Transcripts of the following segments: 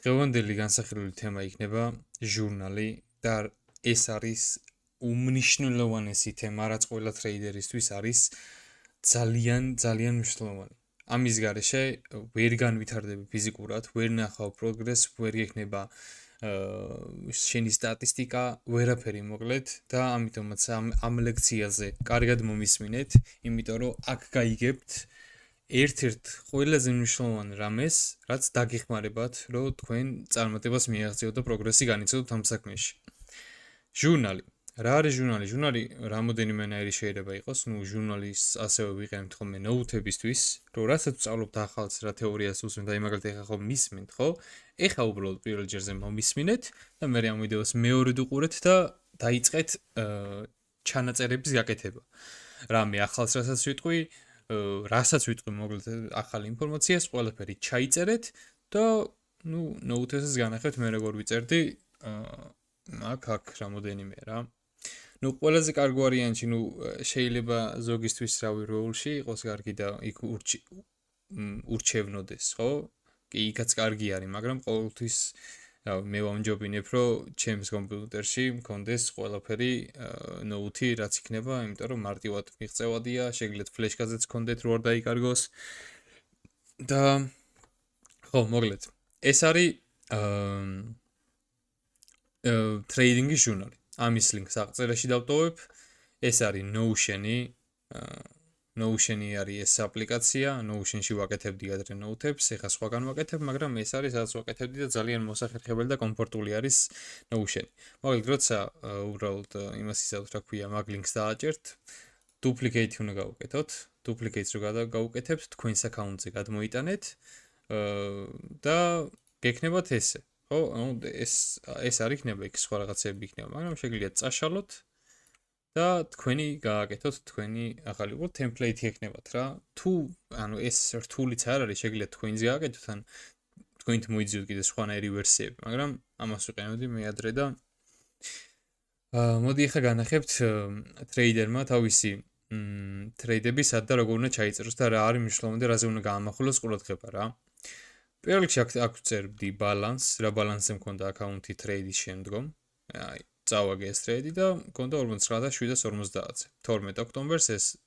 დღევანდელი განსახილველი თემა იქნება ჟურნალი და ეს არის უმნიშვნელოვანესი თემა, რაც ყველა ტრეიდერისთვის არის ძალიან მნიშვნელოვანი. ამის გარეშე ვერ განვითარდები ფიზიკურად, ვერ ნახავ პროგრესს, ვერ გექნება შენი სტატისტიკა, ვერაფერი მოკლედ და ამიტომაც ამ ლექციაზე კარგად მომისმინეთ, იმიტომ რომ აქ გაიგებთ ერთ-ერთ ყველაზე მნიშვნელოვან რამეს, რაც დაგეხმარებათ, რომ თქვენ წარმატებას მიაღწიოთ და პროგრესი განიცადოთ ამ საქმეში. ჟურნალი. რა არის ჟურნალი? ჟურნალი რამოდენიმენაირი შეიძლება იყოს, ჟურნალის ასევე ვიყენებთ ხოლმე ნოუთებისთვის, რომ რასაც ვსწავლობთ ახალს, რა თეორიას უსმენთ, აი მაგალითად ეხლა ხომ მისმენთ, ხო? ეხლა უბრალოდ პირველ ჯერზე მომისმინეთ და მე ამ ვიდეოს მეორედ უყურეთ და დაიწყეთ ჩანაწერების გაკეთება. რამე ახალს რასაც ვიტყვი, რასაც ვიტყვი მოკლედ ახალი ინფორმაციას, ყველაფერი ჩაიწერეთ და ნოუთებსაც განახეთ მე როგორ ვიწერდი აქ რამოდენიმე რა. ყველაზე კარგი ვარიანტი შეიძლება ზოგისთვის რავი როულში იყოს კარგი და იქ ურჩევნოდეს, ხო? კი, იქაც კარგი არის, მაგრამ ყოველთვის მე ვამჯობინებ, რომ ჩემს კომპიუტერში მქონდეს ყველაფერი ნოუთი, რაც იქნება, იმიტომ რომ მარტივად მიღწევადია, შეგიძლიათ ფლეშკაზეც გქონდეთ, რო არ დაიკარგოს. და ხო, მოკლედ, ეს არის ტრეიდინგის ჟურნალი. ამის ლინკს აღწერაში დავტოვებ. ეს არის Notion-ი. Notion-ი არის ეს აპლიკაცია. Notion-ში ვაკეთებდი ადრე ნოუთებს, ეხლა სხვაგან ვაკეთებ, მაგრამ ეს არის სადაც ვაკეთებდი და ძალიან მოსახერხებელი და კომფორტული არის Notion-ი. მოკლედ, როცა უბრალოდ იმას იზავთ, რა ქვია, მაგ ლინკს დააჭერთ, duplicate უნდა გავუკეთოთ. Duplicate-ს რო გავუკეთებთ, თქვენს აკაუნტზე გადმოიტანეთ და გექნებათ ესე. ხო, ეს არ იქნება, იქ სხვა რაღაცები იქნება, მაგრამ შეგიძლიათ წაშალოთ და თქვენი გააკეთოთ თქვენი ახალი template-ი ექნებათ რა. თუ ეს რთულიც არ არის, შეგიძლიათ თქვენს გააკეთოთ, ან თქვენით მოიძიოთ კიდე სხვანაირი ვერსიები, მაგრამ ამას ვიყენებდი მე ადრე და მოდი ახლა განახებთ ტრეიდერმა თავისი ტრეიდები სად და როგორ უნდა ჩაიწეროს და რა არის მნიშვნელოვანი და რაზე უნდა გაამახვილოს ყურადღება რა. პირველ რიგში აქ ვწერდი ბალანსს, რა ბალანსზე მქონდა აკაუნთი ტრეიდის შემდგომ. აი, წავაგე ეს ტრეიდი და მქონდა 49,750-ზე. 12 ოქტომბერს ეს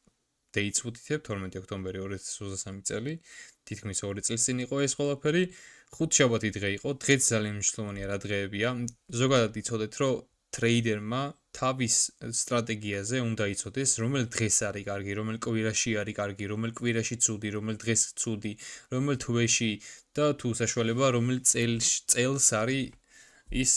dates ვუთითებ, 12 ოქტომბერი 2023 წელი, თითქმის 2 წლის წინ იყო ეს ყველაფერი. ხუთშაბათი დღე იყო, დღეც ძალიან მნიშვნელოვანია რა დღეებია. ზოგადად იცოდეთ, რომ ტრეიდერმა თავის სტრატეგიაზე უნდა იცოდეს, რომელ დღეს არის კარგი, რომელ კვირაში არის კარგი, რომელ კვირაში ცუდი, რომელ დღეს ცუდი, რომელ თვეში და თუ საშუალება რომელ წელს არის ის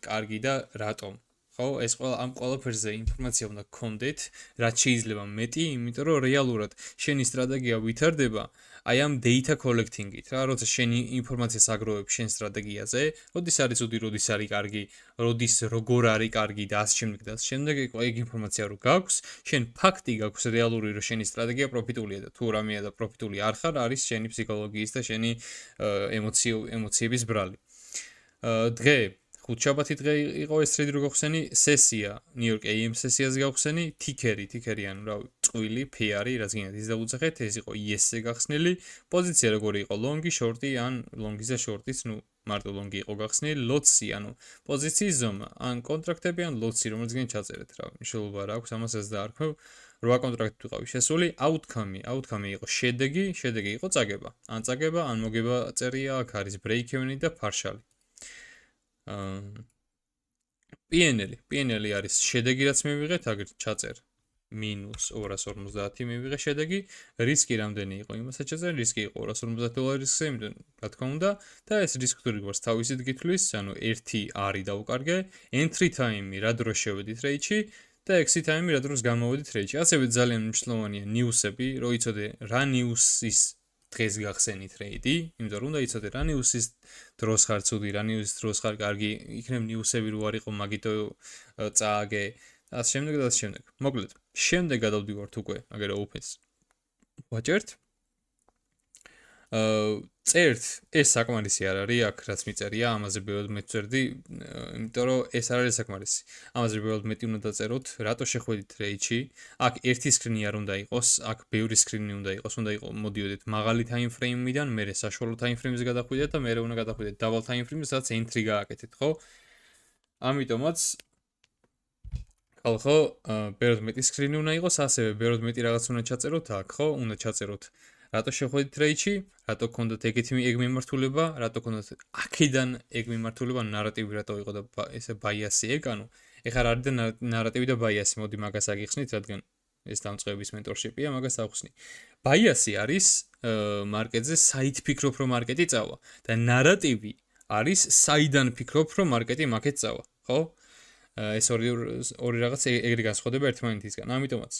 კარგი და რატომ. ხო, ეს ამ ყველაფერზე ინფორმაცია უნდა გქონდეთ, რაც შეიძლება მეტი, იმიტომ რომ რეალურად შენი სტრატეგია ვითარდება აი ამ data collecting-ით რა, როცა შენი ინფორმაციას აგროვებ შენ სტრატეგიაზე, როდის არის ცუდი, როდის არის კარგი, როდის როგორ არის კარგი და ასე შემდეგ და ასე შემდეგ, ეგ ინფორმაცია რო გაქვს, შენ ფაქტი გაქვს რეალური, რომ შენი სტრატეგია პროფიტულია და თუ რამეა და პროფიტული არ ხარ, არის შენი ფსიქოლოგიის და შენი ემოციების ბრალი. დღე ხუთშაბათი დღე იყო ეს ტრეიდი რო გავხსენი, სესია New York AM სესიაზე გავხსენი, თიკერი ანუ რავი, წყვილი, ფეარი, რაც გინდათ ის დავუძახეთ, ეს იყო ES-ზე გახსნილი, პოზიცია როგორი იყო, ლონგი, შორტი, ან ლონგის და შორტის, მარტო ლონგი იყო გახსნილი, ლოტსი, ანუ პოზიციის ზომა, ან კონტრაქტები, ან ლოტსი, რომელიც გინდათ ჩაწერეთ, რავი, მნიშვნელობა რა აქვს, ამასაც დაარქვევ, 8 კონტრაქტი ვიყავი შესული, outcome იყო შედეგი იყო წაგება, ან წაგება, ან მოგება წერია, აქ არის break-even და partial. PNL არის შედეგი რაც მივიღეთ, აგერ ჩაწერ -250 მივიღე შედეგი, რისკი რამდენი იყო იმასაც ჩაწერე, რისკი იყო $250-ზე, იმდენ რა თქმა უნდა და ეს რისკი თუ რიგors თავისით გითვლის, ანუ 1 არის დავუკარგე, entry time-ი რა დროს შევედით ტრეიდში და exit time-ი რა დროს გამოვედით ტრეიდში. ასევე ძალიან მნიშვნელოვანია ნიუსები, რომ იცოდე რა ნიუსის დღეს გახსენი ტრეიდი, იმიტომ რომ უნდა იცოდე რა ნიუსის დროს ხარ ცუდი, რა ნიუსის დროს ხარ კარგი, იქნებ ნიუსები რო არ იყო, მაგითო წააგე და ასე შემდეგ და ასე შემდეგ. მოკლედ, შემდეგ გადავდივართ უკვე, აგერა ოფენს. ვაჭერთ. წერთ, ეს საკმარისი არ არის, აქ რაც მიწერია, ამაზე ბევრად მეტ წერდი, იმიტომ რომ ეს არ არის საკმარისი. ამაზე ბევრად მეტი უნდა დაწეროთ, რატო შეხვედით Rage-ში? აქ ერთი სკრინი არ უნდა იყოს, აქ ბევრი სკრინი უნდა იყოს, უნდა იყოს, მოდიოდეთ მაღალი time frame-დან, მერე საშუალო time frame-ზე გადახვიდეთ და მერე უნდა გადახვიდეთ double time frame-ზე, სადაც entry გააკეთეთ, ხო? ამიტომაც ხო, ბევრად მეტი სკრინი უნდა იყოს, ასევე ბევრად მეტი რაღაც უნდა ჩაწეროთ აქ, ხო? უნდა ჩაწეროთ რატო შეხვედით Rage-ში, რატო გქონდათ ეგ მიმართულება, რატო გქონდათ აქედან ეგ მიმართულება, ნარატივი რატო იყო და ესე ბაიასი ეგ, ანუ ეხლა რა არის და ნარატივი და ბაიასი, მოდი მაგას აგიხსნით, რადგან ეს დამწყების mentorship-ია, მაგას ავხსნი. ბაიასი არის მარკეტზე საით ფიქრობ, რომ მარკეტი წავა და ნარატივი არის საიდან ფიქრობ, რომ მარკეტი მაქეთ წავა, ხო? ეს ორი რაღაც ეგრე განსხვავდება ერთმანეთისგან. ამიტომაც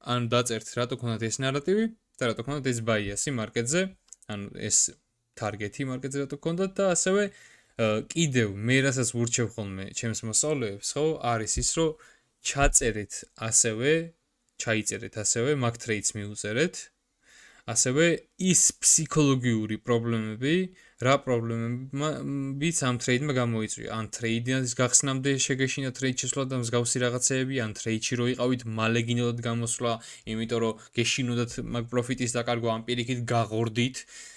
ან დაწერთ რატო გქონდათ ეს ნარატივი და რატო გქონდათ ეს ბაიასი მარკეტზე, ანუ ეს ტარგეტი მარკეტზე რატო გქონდათ და ასევე კიდევ მე რასაც ვურჩევ ხოლმე ჩემს მოსწავლეებს, ხო, არის ის, რომ ჩაწერეთ ასევე, ჩაიწერეთ ასევე მაგ ტრეიდს მიუწერეთ, ასევე ის ფსიქოლოგიური პრობლემები, რა პრობლემებიც ამ ტრეიდმა გამოიწვია. ან ტრეიდის გახსნამდე შეგეშინა ტრეიდ შესვლა და მსგავსი რაღაცეები, ან ტრეიდში რო იყავით, მალე გინდათ გამოსვლა, იმიტომ რომ გეშინოდათ მაგ პროფიტის დაკარგვა, ან პირიქით გაღორდით,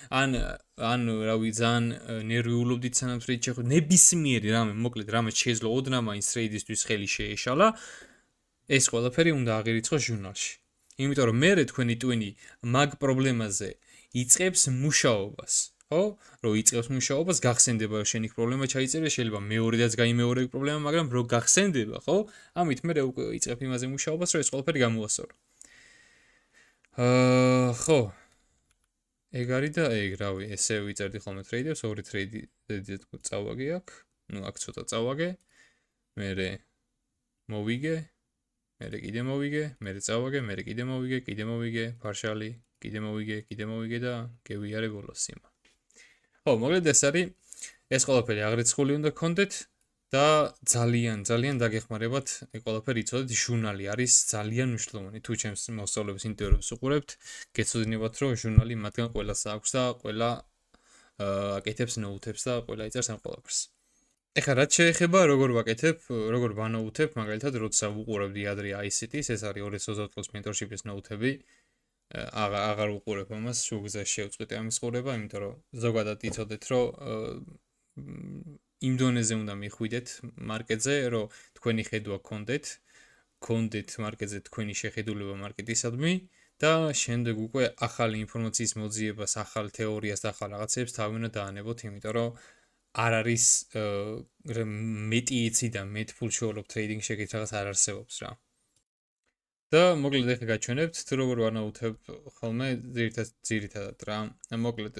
ან რავი, ძალიან ნერვიულობდით სანამ ტრეიდ შეხვდით. ნებისმიერი რამე, მოკლედ, რამე შეიძლება ოდნავ მაინც ტრეიდისთვის ხელი შეეშალა, ეს ყველაფერი უნდა აღირიცხოს ჟურნალში. იმიტომ რომ მე თქვენი ტვინი მაგ პრობლემაზე იწყებს მუშაობას, ხო? რომ იწყებს მუშაობას, გახსენდება რომ შენი პრობლემა ჩაიწერე, შეიძლება მეორედაც გაიმეორე პრობლემა, მაგრამ რო გახსენდება, ხო? ამით მე უკვე იწყებ იმაზე მუშაობას, რომ ეს ყველაფერი გამოასწორო. ხო. ეგ არის და ეგ, რავი, ესე ვიწერდი ხოლმე ტრეიდებს, ორი ტრეიდი წავაგე აქ, ну აქ ცოტა წავაგე, მერე მოვიგე, მერე კიდე მოვიგე, მერე წავაგე, მერე კიდე მოვიგე, partially, კიდე მოვიგე და გევიარე ბოლოს იმა. ხო, მოკლედ ეს არის, ეს ყველაფერი აღრიცხული უნდა გქონდეთ და ძალიან დაგეხმარებათ ეს ყველაფერი იცოდეთ, ჟურნალი არის ძალიან მნიშვნელოვანი. თუ ჩემს მოსწავლეებს ინტერვიუს უყურებთ, გეცოდინებათ, რომ ჟურნალი მათგან ყველას აქვს და ყველა აკეთებს ნოუთებს და ყველა იწერს ამ ყველაფერს. ეხლა რაც შეეხება როგორ ვაკეთებ, როგორ ვანოუთებ, მაგალითად, როცა ვუყურებდი ადრე ICT-ს, ეს არის 2020 წლის mentorship-ის ნოუთები. აღარ ვუყურებ ამას, სულ გზაში შევწყვეტე ამის ყურება, იმიტომ რომ ზოგადად იცოდეთ, რომ იმ დონეზე უნდა მიხვიდეთ მარკეტზე, რომ თქვენი ხედვა გქონდეთ მარკეტზე თქვენი შეხედულება მარკეტისადმი და შემდეგ უკვე ახალი ინფორმაციის მოძიებას, ახალ თეორიას და ახალ რაღაცებს თავი უნდა დაანებოთ, იმიტომ რომ არ არის მეტი იცი და მეტ ფულს შევოლობ ტრეიდინგ შეგეთ რაღაც არ არსებობს რა. და მოკლედ ეხლა გაჩვენებთ თუ როგორ ვანაუთებ ხოლმე ძირითადად რა. მოკლედ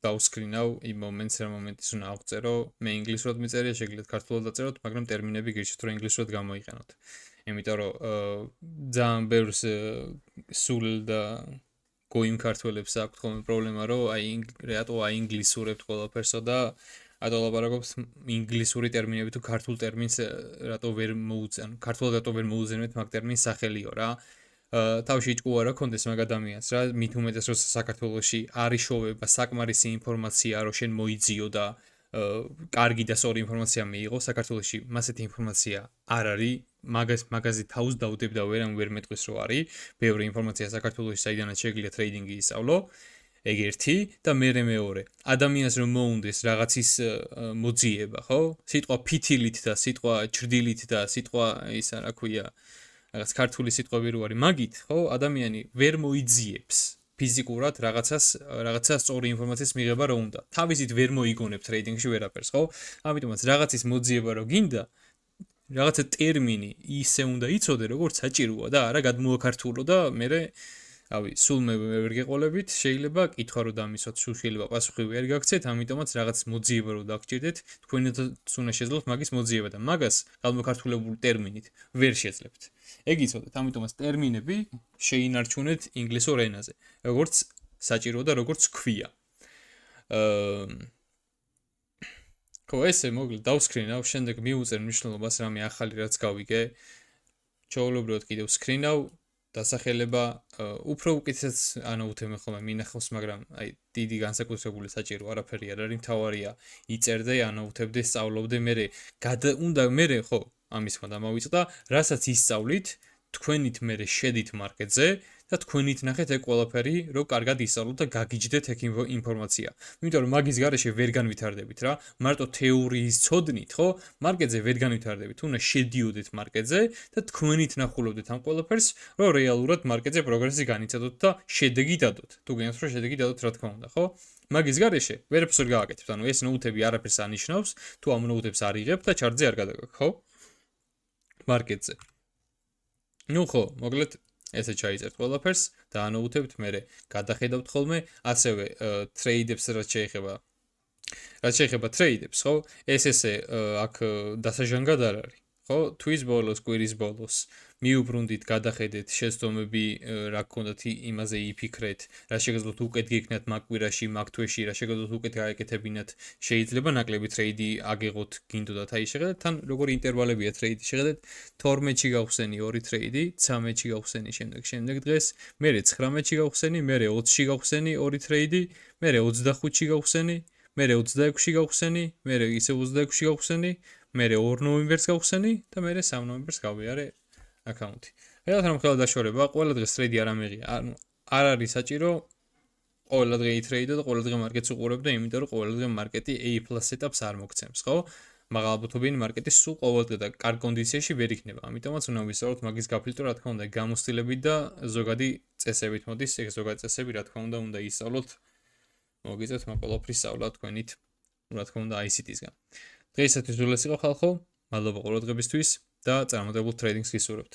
დავსკრინავ იმ მომენტს, რა მომენტის უნდა აღწერო, მე ინგლისურად მიწერია, შეგიძლიათ ქართულად დაწეროთ, მაგრამ ტერმინები გირჩევთ რომ ინგლისურად გამოიყენოთ. იმიტომ რომ ძალიან ბევრს სულ და გოიმ ქართველებს აქვთ ხოლმე პრობლემა, რომ რატო აინგლისურებთ ყველაფერსო და რატო ლაპარაკობთ ინგლისური ტერმინები თუ ქართულ ტერმინს რატო ვერ მოუწენ, ქართულად რატო ვერ მოუზენებთ მაგ ტერმინს სახელიო რა. თავში ჭკუა რა კონდეს მაგ ადამიანს რა, მით უმეტეს რომ საქართველოში არის შოვება საკმარისი ინფორმაცია რომ შენ მოიძიო და კარგი და სწორი ინფორმაცია მიიღო, საქართველოში მასეთი ინფორმაცია არ არის, მაგაზე თავს დაუდებ და ვერ მეტყვის რომ არის, ბევრი ინფორმაცია საქართველოში საიდანაც შეგიძლია ტრეიდინგი ისწავლო. ეგ ერთი და მეორე ადამიანს რომ მოუნდეს რაღაცის მოძიება, ხო? სიტყვა ფითილით და სიტყვა ჩრდილით და სიტყვა ისა რა ქვია, რაღაც ქართული სიტყვები რო არის, მაგით, ხო? ადამიანი ვერ მოიძიებს ფიზიკურად რაღაცას სწორი ინფორმაციის მიღება რო უნდა. თავისით ვერ მოიგონებ ტრეიდინგში ვერაფერს, ხო? ამიტომაც რაღაცის მოძიება რო გინდა, რაღაცა ტერმინი ისე უნდა იცოდე, როგორც საჭიროა და არა გადმოაქართულო და მე რავი, სულ მე ვერ გეყოლებით, შეიძლება კითხვა რო დამისვათ, სულ შეიძლება პასუხი ვერ გაგცეთ, ამიტომაც რაღაც მოძიება რო დაგჭირდეთ, თქვენაც უნდა შეძლოთ მაგის მოძიება და მაგას გადმოაქართულებულ ტერმინით ვერ შეძლებთ. ეგ იცოდეთ, ამიტომაც ტერმინები შეინარჩუნეთ ინგლისურ ენაზე, როგორც საჭირო და როგორც ქვია. ხო, ესე მოკლედ დავსკრინავ, შემდეგ მიუწერ მნიშვნელობას რამე ახალი რაც გავიგე. ჩაოლობროთ კიდევ სკრინავ დასახელება უფრო უკეთესად ანაუთებენ ხოლმე მინახავს, მაგრამ აი დიდი განსაკუთრებული საჭირო არაფერი არ არის, მთავარია იწერდე, ანაუთებდე, სწავლობდე, მე ხო ამის ხმა დამავიწყდა, რასაც ისწავლით, თქვენით მე შედით მარკეტზე და თქვენით ნახეთ ეგ ყველაფერი, რომ კარგად ისწავლოთ და გაგიჯდეთ ეგ ინფორმაცია. იმიტომ რომ მაგის გარეშე ვერ განვითარდებით რა, მარტო თეორიის ცოდნით, ხო? მარკეტზე ვერ განვითარდებით, უნდა შედიოდეთ მარკეტზე და თქვენით ნახულობდეთ ამ ყველაფერს, რომ რეალურად მარკეტზე პროგრესი განიცადოთ და შედეგი დადოთ. თუ გინდათ რომ შედეგი დადოთ, რა თქმა უნდა, ხო? მაგის გარეშე ვერაფერს ვერ გააკეთებთ. ანუ ეს ნოუთები არაფერს ანიშნავს, თუ ამ ნოუთებს არ იღებთ და ჩარტზე არ გადაგაკ, ხო? მარკეტზე. ნუ ხო, მოკლედ ესე ჩაიწერთ ყველაფერს და ანაუთებთ, მე გადახედავთ ხოლმე, ასევე ტრეიდებს რაც შეეხება ტრეიდებს, ხო? ეს ესე აქ დასაჟანგად არ არის, ხო? თვის ბოლოს, კვირის ბოლოს მიუბრუნდით, გადახედეთ შეცდომები, რა გქონდათ იმაზე იფიქრეთ, რა შეგიძლიათ უკეთ გიქნათ მაგ კვირაში, მაგ თვეში, რა შეგიძლიათ უკეთ გაეკეთებინათ, შეიძლება ნაკლები ტრეიდი აგეღოთ, გინდოდათ, აი შეხედეთ, თან როგორი ინტერვალებია ტრეიდი, შეხედეთ 12-ში გავხსენი 2 ტრეიდი, 13-ში გავხსენი შემდეგ დღეს, მერე 19-ში გავხსენი, მერე 20-ში გავხსენი 2 ტრეიდი, მერე 25-ში გავხსენი, მერე 26-ში გავხსენი, მერე ისე 26-ში გავხსენი, მერე 2 ნოემბერს გავხსენი და მერე 3 ნოემბერს გავიარე აკაუნტი. ხედავთ რა მხოლოდ დაშორება, ყველა დღე ტრეიდი არ ამიღია. ანუ არ არის საჭირო ყველა დღე იტრეიდო და ყველა დღე მარკეტს უყურებდა, იმიტომ რომ ყველა დღე მარკეტი A+ setup-ს არ მოგცემს, ხო? მაღალბუთობიანი მარკეტი სულ ყოველ დღე და კარგ კონდიციაში ვერ იქნება. ამიტომაც უნდა ვისაუბროთ მაგის გაფილტრო, რა თქმა უნდა, გამოცდილებით და ზოგადი წესებით მოდის, ეგ ზოგადი წესები, რა თქმა უნდა ისწავლოთ. მოგიწევთ მაგ ყველაფრის სწავლა თქვენით, რა თქმა უნდა ICT-სგან. დღეისათვის უძლესი იყო ხალხო, მადლობა ყურადღებისთვის და წარმატებულ ტრეიდინგს გისურვებთ.